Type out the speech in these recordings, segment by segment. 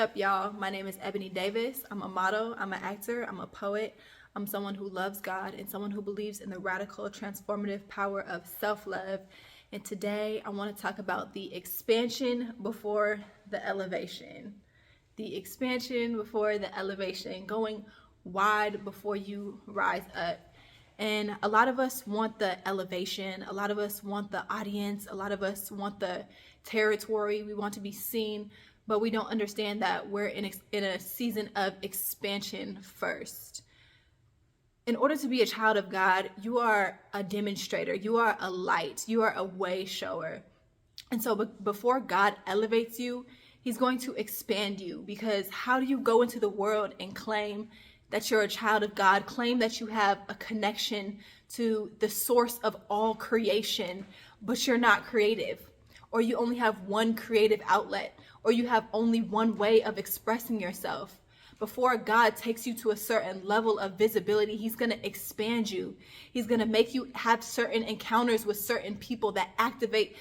up, y'all? My name is Ebony Davis. I'm a model, I'm an actor, I'm a poet. I'm someone who loves God and someone who believes in the radical transformative power of self-love. And today I want to talk about the expansion before the elevation. The expansion before the elevation, going wide before you rise up. And a lot of us want the elevation. A lot of us want the audience. A lot of us want the territory. We want to be seen, but we don't understand that we're in a season of expansion first. In order to be a child of God, you are a demonstrator. You are a light. You are a way shower. And so before God elevates you, He's going to expand you, because how do you go into the world and claim that you're a child of God, claim that you have a connection to the source of all creation, but you're not creative, or you only have one creative outlet, or you have only one way of expressing yourself? Before God takes you to a certain level of visibility, He's going to expand you. He's going to make you have certain encounters with certain people that activate,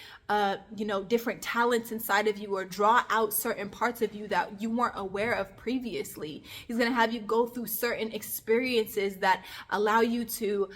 different talents inside of you, or draw out certain parts of you that you weren't aware of previously. He's going to have you go through certain experiences that allow you to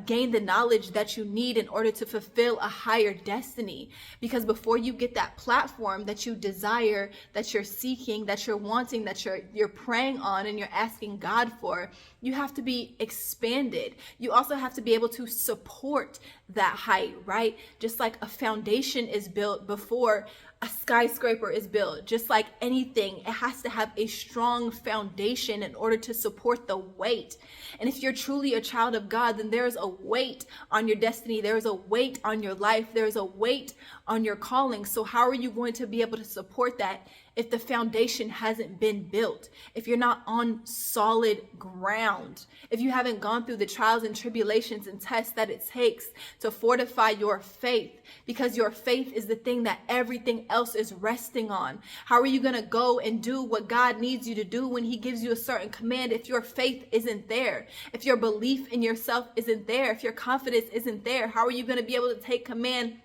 gain the knowledge that you need in order to fulfill a higher destiny. Because before you get that platform that you desire, that you're seeking, that you're wanting, that you're praying on and you're asking God for, you have to be expanded. You also have to be able to support that height, right? Just like a foundation is built before a skyscraper is built, just like anything, it has to have a strong foundation in order to support the weight. And if you're truly a child of God, then there's a weight on your destiny. There's a weight on your life. There's a weight on your calling. So how are you going to be able to support that if the foundation hasn't been built, if you're not on solid ground, if you haven't gone through the trials and tribulations and tests that it takes to fortify your faith? Because your faith is the thing that everything else is resting on. How are you going to go and do what God needs you to do when He gives you a certain command if your faith isn't there? If your belief in yourself isn't there? If your confidence isn't there? How are you going to be able to take command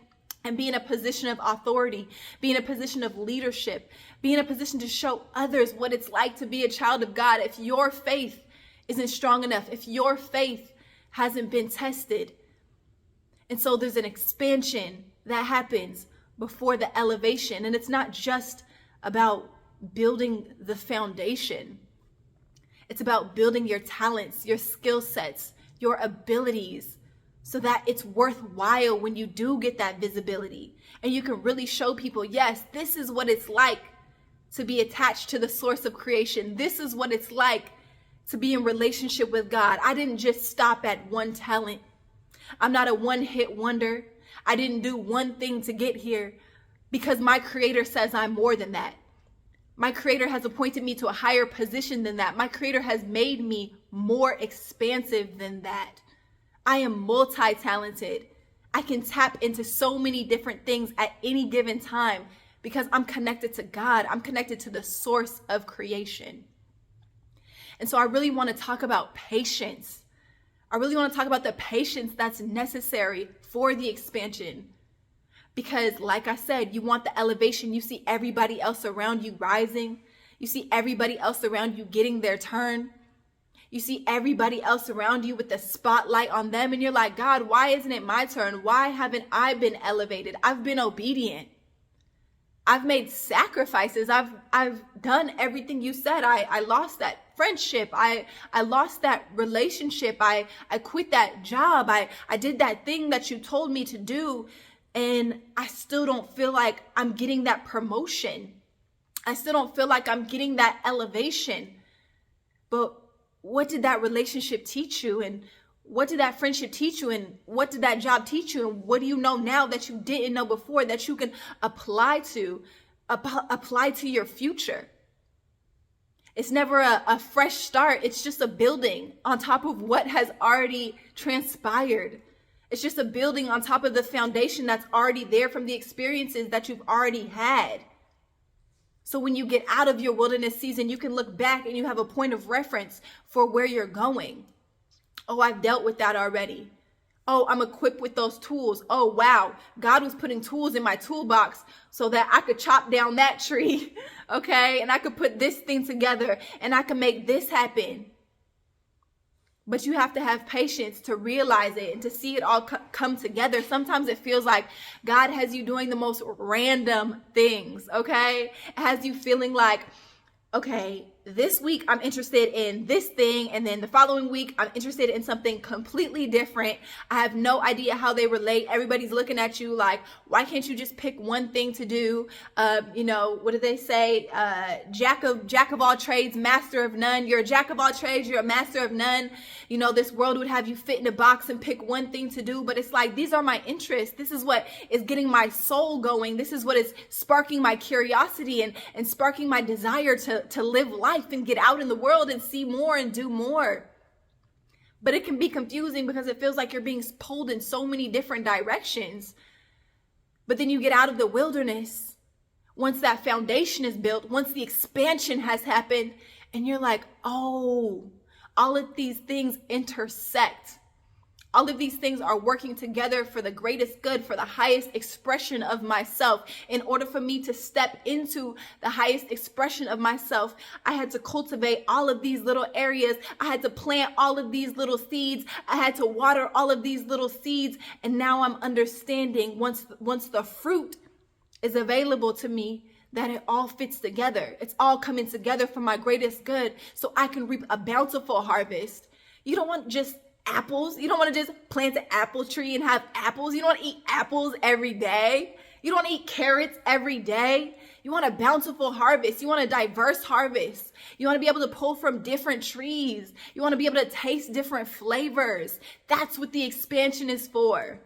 and be in a position of authority, be in a position of leadership, be in a position to show others what it's like to be a child of God if your faith isn't strong enough, if your faith hasn't been tested? And so there's an expansion that happens before the elevation. And it's not just about building the foundation. It's about building your talents, your skill sets, your abilities, so that it's worthwhile when you do get that visibility. And you can really show people, yes, this is what it's like to be attached to the source of creation. This is what it's like to be in relationship with God. I didn't just stop at one talent. I'm not a one-hit wonder. I didn't do one thing to get here, because my Creator says I'm more than that. My Creator has appointed me to a higher position than that. My Creator has made me more expansive than that. I am multi-talented. I can tap into so many different things at any given time because I'm connected to God. I'm connected to the source of creation. And so I really want to talk about patience. I really want to talk about the patience that's necessary for the expansion. Because like I said, you want the elevation. You see everybody else around you rising. You see everybody else around you getting their turn. You see everybody else around you with the spotlight on them. And you're like, God, why isn't it my turn? Why haven't I been elevated? I've been obedient. I've made sacrifices. I've done everything you said. I lost that friendship. I lost that relationship. I quit that job. I did that thing that you told me to do. And I still don't feel like I'm getting that promotion. I still don't feel like I'm getting that elevation. But what did that relationship teach you? And what did that friendship teach you? And what did that job teach you? And what do you know now that you didn't know before that you can apply to your future? It's never a fresh start. It's just a building on top of what has already transpired. It's just a building on top of the foundation that's already there from the experiences that you've already had. So when you get out of your wilderness season, you can look back and you have a point of reference for where you're going. Oh, I've dealt with that already. Oh, I'm equipped with those tools. Oh, wow. God was putting tools in my toolbox so that I could chop down that tree, okay? And I could put this thing together and I could make this happen. But you have to have patience to realize it and to see it all come together. Sometimes it feels like God has you doing the most random things, okay? It has you feeling like, okay, this week I'm interested in this thing, and then the following week I'm interested in something completely different. I have no idea how they relate. Everybody's looking at you like, why can't you just pick one thing to do? What do they say? Jack of all trades, master of none. You're a jack of all trades, you're a master of none. This world would have you fit in a box and pick one thing to do, but it's like, these are my interests. This is what is getting my soul going. This is what is sparking my curiosity and sparking my desire to live life and get out in the world and see more and do more. But it can be confusing because it feels like you're being pulled in so many different directions. But then you get out of the wilderness once that foundation is built, once the expansion has happened, and you're like, oh, all of these things intersect. All of these things are working together for the greatest good, for the highest expression of myself. In order for me to step into the highest expression of myself, I had to cultivate all of these little areas. I had to plant all of these little seeds. I had to water all of these little seeds. And now I'm understanding once the fruit is available to me, that it all fits together. It's all coming together for my greatest good, so I can reap a bountiful harvest. You don't want just apples. You don't want to just plant an apple tree and have apples. You don't want to eat apples every day. You don't want to eat carrots every day. You want a bountiful harvest. You want a diverse harvest. You want to be able to pull from different trees. You want to be able to taste different flavors. That's what the expansion is for.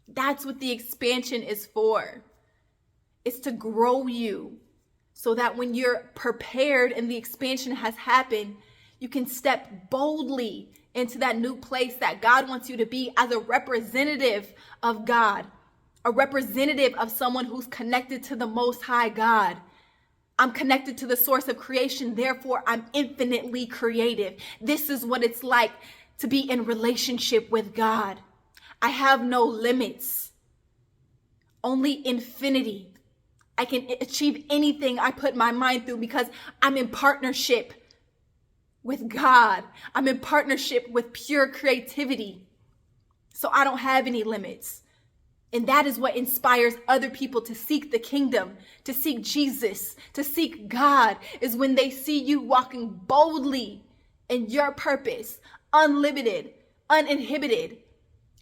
That's what the expansion is for. It's to grow you so that when you're prepared and the expansion has happened, you can step boldly into that new place that God wants you to be as a representative of God, a representative of someone who's connected to the Most High God. I'm connected to the source of creation, therefore I'm infinitely creative. This is what it's like to be in relationship with God. I have no limits, only infinity. I can achieve anything I put my mind through because I'm in partnership with God. I'm in partnership with pure creativity. So I don't have any limits. And that is what inspires other people to seek the kingdom, to seek Jesus, to seek God, is when they see you walking boldly in your purpose, unlimited, uninhibited,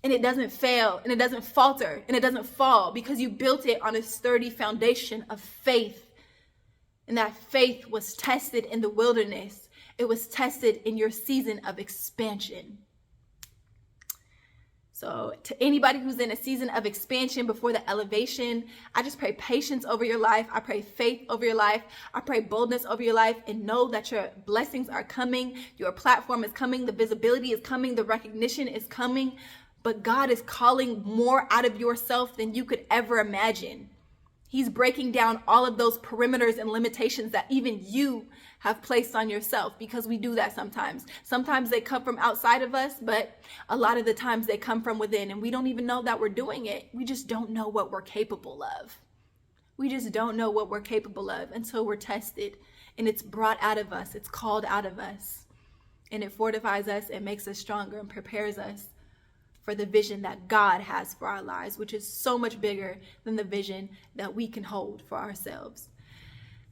and it doesn't fail, and it doesn't falter, and it doesn't fall because you built it on a sturdy foundation of faith. And that faith was tested in the wilderness. It was tested in your season of expansion. So to anybody who's in a season of expansion before the elevation, I just pray patience over your life. I pray faith over your life. I pray boldness over your life, and know that your blessings are coming. Your platform is coming. The visibility is coming. The recognition is coming. But God is calling more out of yourself than you could ever imagine. He's breaking down all of those perimeters and limitations that even you have placed on yourself, because we do that sometimes. Sometimes they come from outside of us, but a lot of the times they come from within, and we don't even know that we're doing it. We just don't know what we're capable of. We just don't know what we're capable of until we're tested, and it's brought out of us. It's called out of us, and it fortifies us and makes us stronger and prepares us for the vision that God has for our lives, which is so much bigger than the vision that we can hold for ourselves.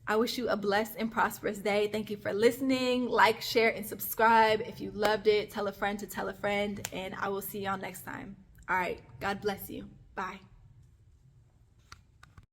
I wish you a blessed and prosperous day. Thank you for listening. Like, share, and subscribe. If you loved it, tell a friend to tell a friend, and I will see y'all next time. All right. God bless you. Bye.